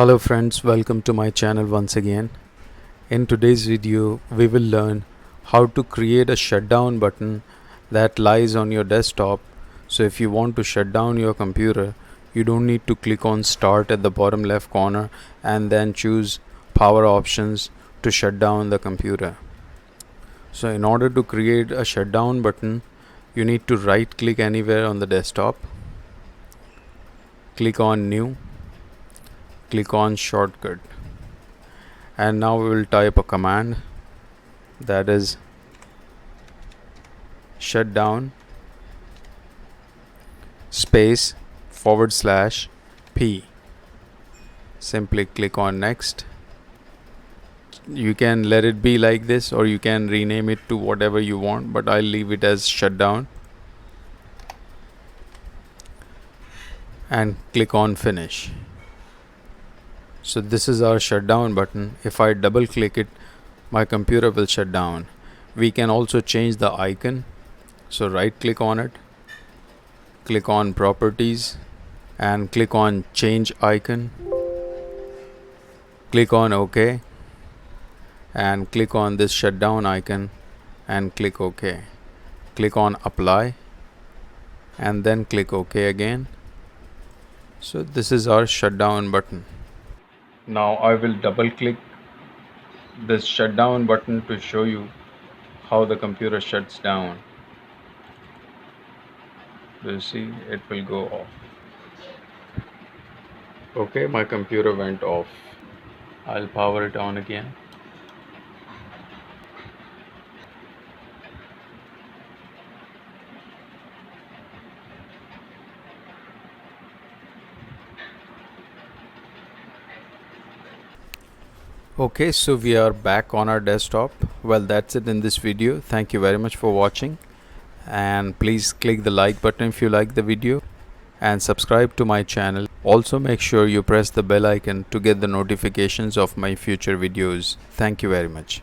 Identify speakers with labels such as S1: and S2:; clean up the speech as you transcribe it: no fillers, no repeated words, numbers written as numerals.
S1: Hello friends, welcome to my channel once again. In today's video, we will learn how to create a shutdown button that lies on your desktop. So if you want to shut down your computer, you don't need to click on start at the bottom left corner and then choose power options to shut down the computer. So in order to create a shutdown button, you need to right click anywhere on the desktop, click on new, click on shortcut, and now we will type a command that is shutdown space /p. Simply click on next. You can let it be like this or you can rename it to whatever you want, but I'll leave it as shutdown and click on finish. So this is our shutdown button. If I double click it, my computer will shut down. We can also change the icon. So right click on it, click on properties and click on change icon, click on OK and click on this shutdown icon and click OK. Click on apply and then click OK again. So this is our shutdown button. Now I will double click this shutdown button to show you how the computer shuts down. You see, it will go off. Okay, my computer went off. I'll power it on again. Okay, so we are back on our desktop. Well, that's it in this video. Thank you very much for watching, and please click the like button if you like the video and subscribe to my channel. Also make sure you press the bell icon to get the notifications of my future videos. Thank you very much.